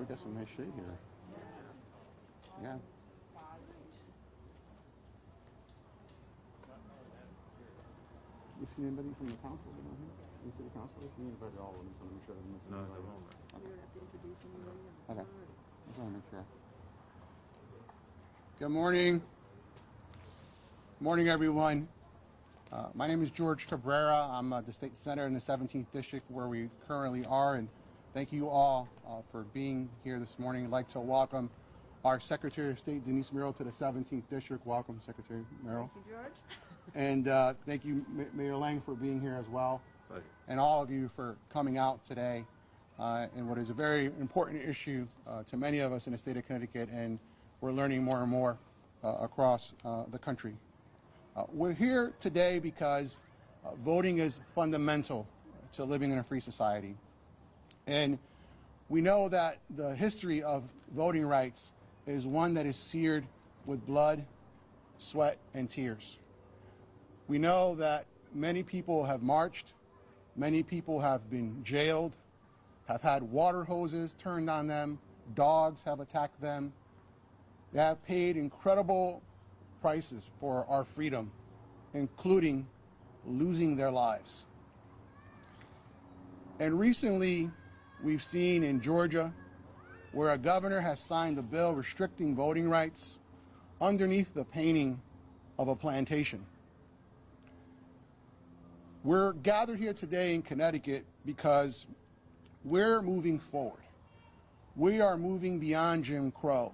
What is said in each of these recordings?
We got some nice shade here. Yeah. You see anybody from the council down here? You see the council? You invited all of them, so make sure I didn't miss anybody. No, they won't. Okay. Just want to make sure. Good morning. Morning, everyone. My name is George Cabrera. I'm the state senator in the 17th district where we currently are, and thank you all for being here this morning. I'd like to welcome our Secretary of State, Denise Merrill, to the 17th district. Welcome, Secretary Merrill. Thank you, George. And thank you, Mayor Lang, for being here as well. Thank you. And all of you for coming out today in what is a very important issue to many of us in the state of Connecticut, and we're learning more and more across the country. We're here today because voting is fundamental to living in a free society. And we know that the history of voting rights is one that is seared with blood, sweat, and tears. We know that many people have marched, many people have been jailed, have had water hoses turned on them, dogs have attacked them. They have paid incredible prices for our freedom, including losing their lives. And recently, we've seen in Georgia where a governor has signed a bill restricting voting rights underneath the painting of a plantation. We're gathered here today in Connecticut because we're moving forward. We are moving beyond Jim Crow.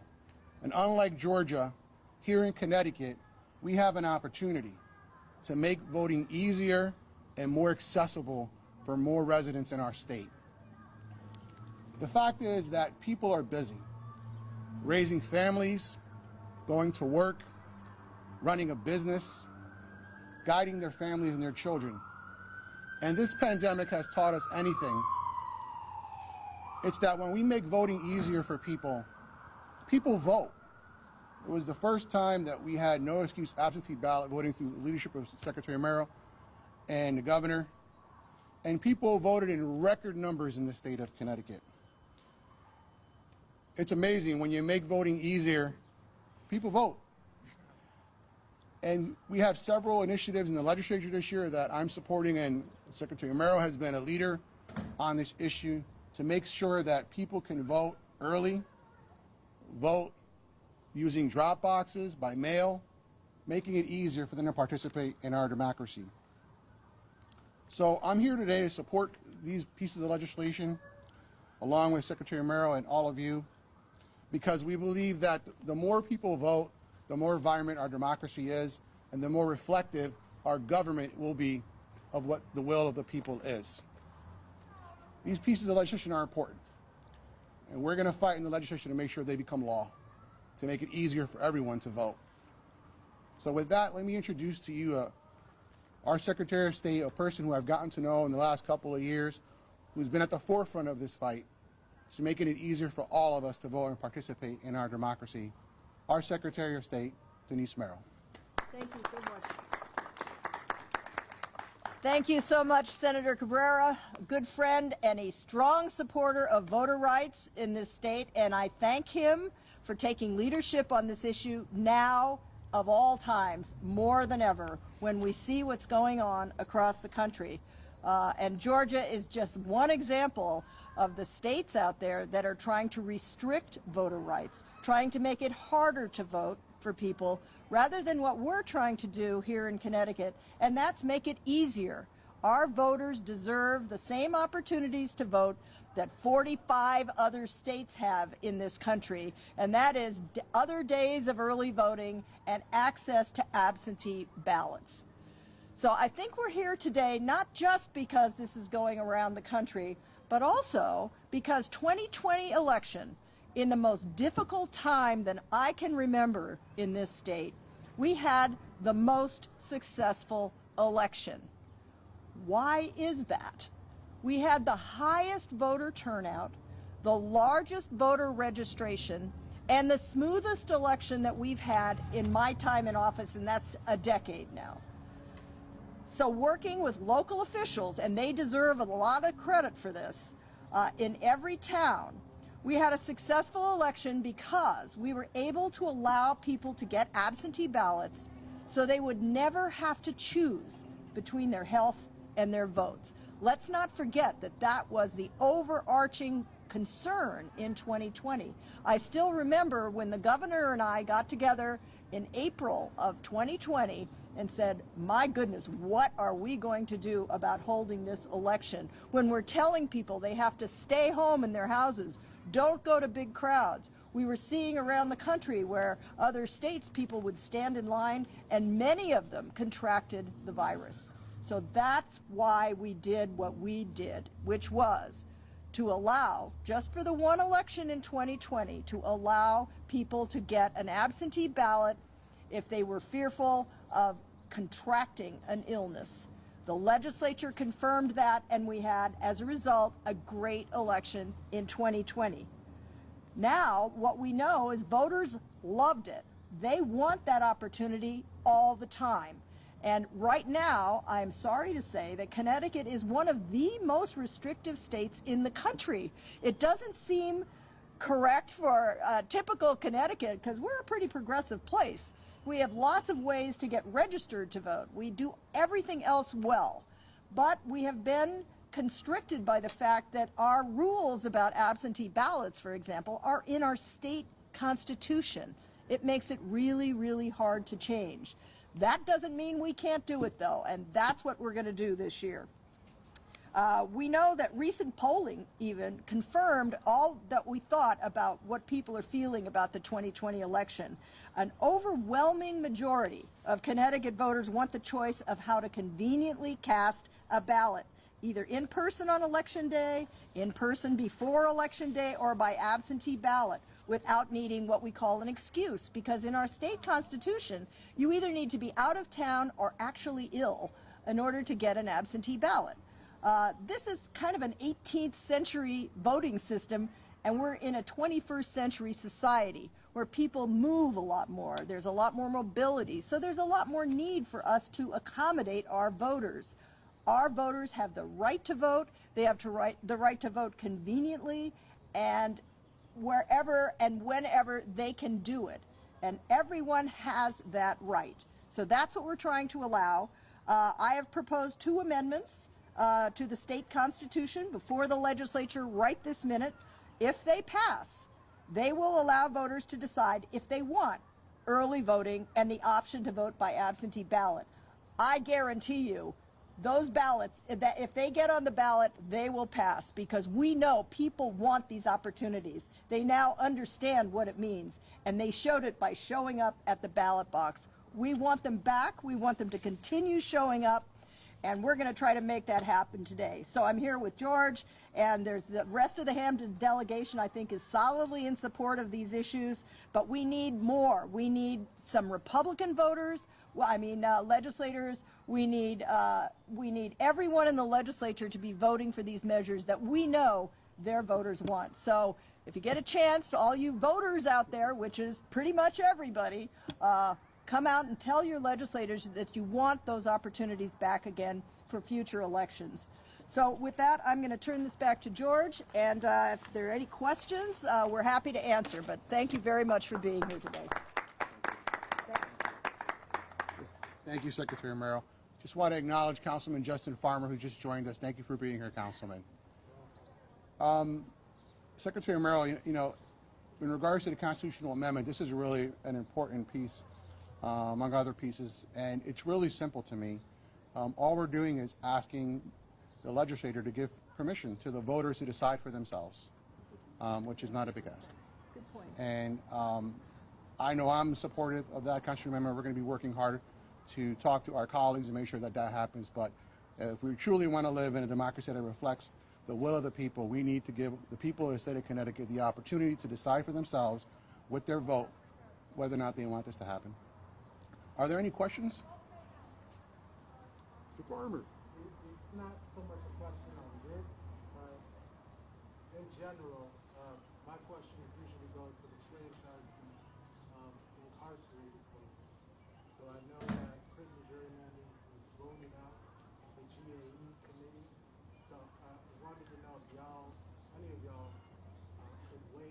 And unlike Georgia, here in Connecticut, we have an opportunity to make voting easier and more accessible for more residents in our state. The fact is that people are busy, raising families, going to work, running a business, guiding their families and their children. And this pandemic has taught us anything. It's that when we make voting easier for people, people vote. It was the first time that we had no excuse absentee ballot voting through the leadership of Secretary Merrill and the governor. And people voted in record numbers in the state of Connecticut. It's amazing when you make voting easier, people vote. And we have several initiatives in the legislature this year that I'm supporting, and Secretary Merrill has been a leader on this issue to make sure that people can vote early, vote using drop boxes by mail, making it easier for them to participate in our democracy. So I'm here today to support these pieces of legislation along with Secretary Merrill and all of you, because we believe that the more people vote, the more vibrant our democracy is, and the more reflective our government will be of what the will of the people is. These pieces of legislation are important, and we're going to fight in the legislation to make sure they become law, to make it easier for everyone to vote. So with that, let me introduce to you our Secretary of State, a person who I've gotten to know in the last couple of years, who's been at the forefront of this fight, to making it easier for all of us to vote and participate in our democracy. Our Secretary of State, Denise Merrill. Thank you so much. Thank you so much, Senator Cabrera, a good friend and a strong supporter of voter rights in this state, and I thank him for taking leadership on this issue now of all times, more than ever, when we see what's going on across the country. And Georgia is just one example of the states out there that are trying to restrict voter rights, trying to make it harder to vote for people, rather than what we're trying to do here in Connecticut, and that's make it easier. Our voters deserve the same opportunities to vote that 45 other states have in this country, and that is other days of early voting and access to absentee ballots. So I think we're here today not just because this is going around the country, but also because 2020 election, in the most difficult time that I can remember in this state, we had the most successful election. Why is that? We had the highest voter turnout, the largest voter registration, and the smoothest election that we've had in my time in office, and that's a decade now. So working with local officials, and they deserve a lot of credit for this, in every town, We had a successful election because we were able to allow people to get absentee ballots so they would never have to choose between their health and their votes. Let's not forget that that was the overarching concern in 2020. I still remember when the governor and I got together in April of 2020 and said, my goodness, what are we going to do about holding this election when we're telling people they have to stay home in their houses, don't go to big crowds. We were seeing around the country where other states people would stand in line and many of them contracted the virus. So that's why we did what we did, which was to allow, just for the one election in 2020, to allow people to get an absentee ballot if they were fearful of contracting an illness. The legislature confirmed that, and we had, as a result, a great election in 2020. Now, what we know is voters loved it. They want that opportunity all the time. And right now, I'm sorry to say that Connecticut is one of the most restrictive states in the country. It doesn't seem correct for typical Connecticut because we're a pretty progressive place. We have lots of ways to get registered to vote. We do everything else well. But we have been constricted by the fact that our rules about absentee ballots, for example, are in our state constitution. It makes it really, really hard to change. That doesn't mean we can't do it, though, and that's what we're going to do this year. We know that recent polling even confirmed all that we thought about what people are feeling about the 2020 election. An overwhelming majority of Connecticut voters want the choice of how to conveniently cast a ballot, either in person on election day, in person before election day, or by absentee ballot, without needing what we call an excuse, because in our state constitution, you either need to be out of town or actually ill in order to get an absentee ballot. This is kind of an 18th century voting system, and we're in a 21st century society where people move a lot more. There's a lot more mobility, so there's a lot more need for us to accommodate our voters. Our voters have the right to vote. They have the right to vote conveniently and wherever and whenever they can do it. And everyone has that right. So that's what we're trying to allow. I have proposed 2 amendments to the state constitution before the legislature right this minute. If they pass, they will allow voters to decide if they want early voting and the option to vote by absentee ballot. I guarantee you, those ballots, if they get on the ballot, they will pass because we know people want these opportunities. They now understand what it means, and they showed it by showing up at the ballot box. We want them back. We want them to continue showing up, and we're going to try to make that happen today. So I'm here with George, and there's the rest of the Hampton delegation, I think, is solidly in support of these issues, but we need more. We need some Republican voters, legislators. We need everyone in the legislature to be voting for these measures that we know their voters want. So if you get a chance, all you voters out there, which is pretty much everybody, come out and tell your legislators that you want those opportunities back again for future elections. So with that, I'm going to turn this back to George, and if there are any questions, we're happy to answer. But thank you very much for being here today. Thank you, Secretary Merrill. Just want to acknowledge Councilman Justin Farmer, who just joined us. Thank you for being here, Councilman. Secretary Merrill, in regards to the constitutional amendment, this is really an important piece, among other pieces, and it's really simple to me. All we're doing is asking the legislator to give permission to the voters to decide for themselves, which is not a big ask. Good point. And I know I'm supportive of that constitutional amendment. We're going to be working hard to talk to our colleagues and make sure that that happens. But if we truly want to live in a democracy that reflects the will of the people, we need to give the people of the state of Connecticut the opportunity to decide for themselves with their vote whether or not they want this to happen. Are there any questions? Mr. Farmer. It's not so much a question on this, but in general, my question is usually going to the franchisee incarcerated folks. So I know that prison gerrymandering is rolling out the GAE committee. So I wanted to know if any of y'all could weigh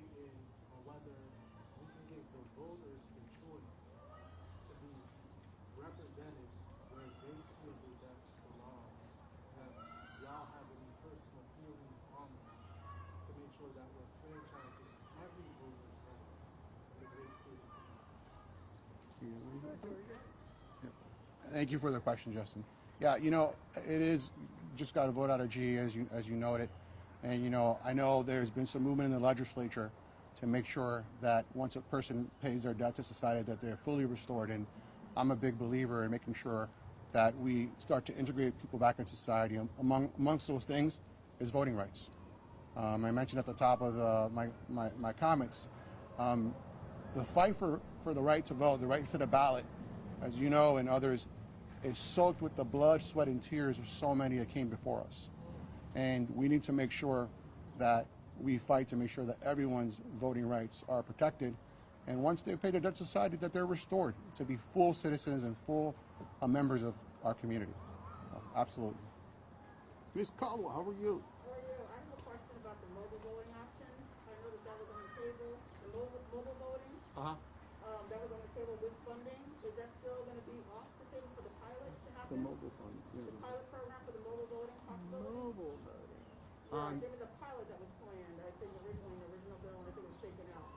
voters the choice to be represented where they feel that that's the law, that y'all have any personal feelings on that, to make sure that we're franchising every voter's vote in the great state of Connecticut. Thank you for the question, Justin. Yeah, you know, it is just got a vote out of G, as you noted, and you know, I know there's been some movement in the legislature to make sure that once a person pays their debt to society, that they're fully restored. And I'm a big believer in making sure that we start to integrate people back in society. Amongst those things is voting rights. I mentioned at the top of my comments, the fight for the right to vote, the right to the ballot, as you know, and others, is soaked with the blood, sweat, and tears of so many that came before us. And we need to make sure that we fight to make sure that everyone's voting rights are protected. And once they pay their debt to society, that they're restored to be full citizens and full members of our community. Absolutely. Ms. Caldwell, how are you? How are you? I have a question about the mobile voting options. I know that was on the table, the mobile voting. That was on the table with funding. Is that still going to be off the table for the pilots to happen? The mobile fund. Yeah. The pilot program for the mobile voting possibility? Mobile voting. Yeah, there was a pilot that was planned, I think, originally, in the original bill, and I think it was taken out.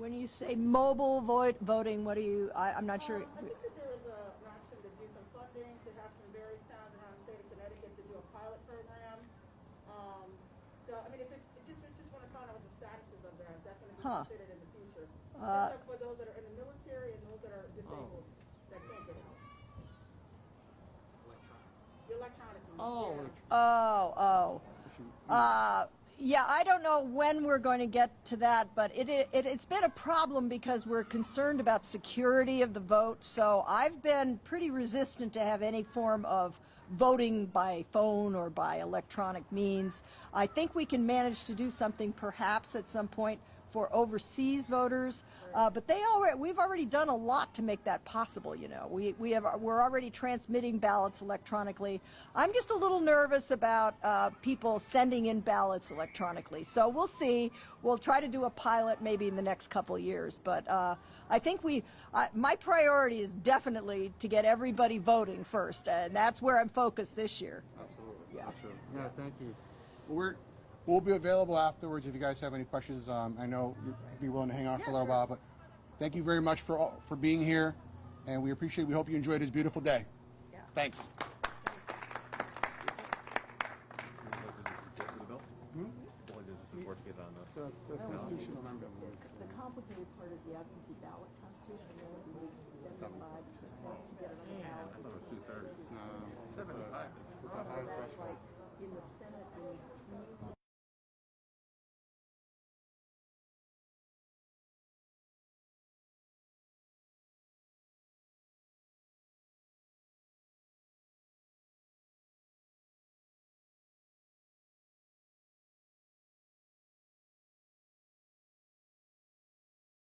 When you say mobile voting, what do you, I'm not sure. I think that there was an option to do some funding, to have some various towns around the state of Connecticut to do a pilot program. So, I mean, if just want to find out what the status is of that. That's going to be considered in the future. Except for those that are in the military and those that are disabled that can't get out. The electronic ones. Yeah, I don't know when we're going to get to that, but it's been a problem because we're concerned about security of the vote. So I've been pretty resistant to have any form of voting by phone or by electronic means. I think we can manage to do something perhaps at some point for overseas voters, but we've already done a lot to make that possible. You know, we're already transmitting ballots electronically. I'm just a little nervous about people sending in ballots electronically. So we'll see. We'll try to do a pilot maybe in the next couple of years. But I think my priority is definitely to get everybody voting first, and that's where I'm focused this year. Absolutely. Yeah. Sure. Yeah, thank you. We'll be available afterwards if you guys have any questions. I know you'd be willing to hang on for a little while, but thank you very much for being here, and we hope you enjoyed this beautiful day. Yeah. Thanks. The complicated part is the absentee ballot constitution.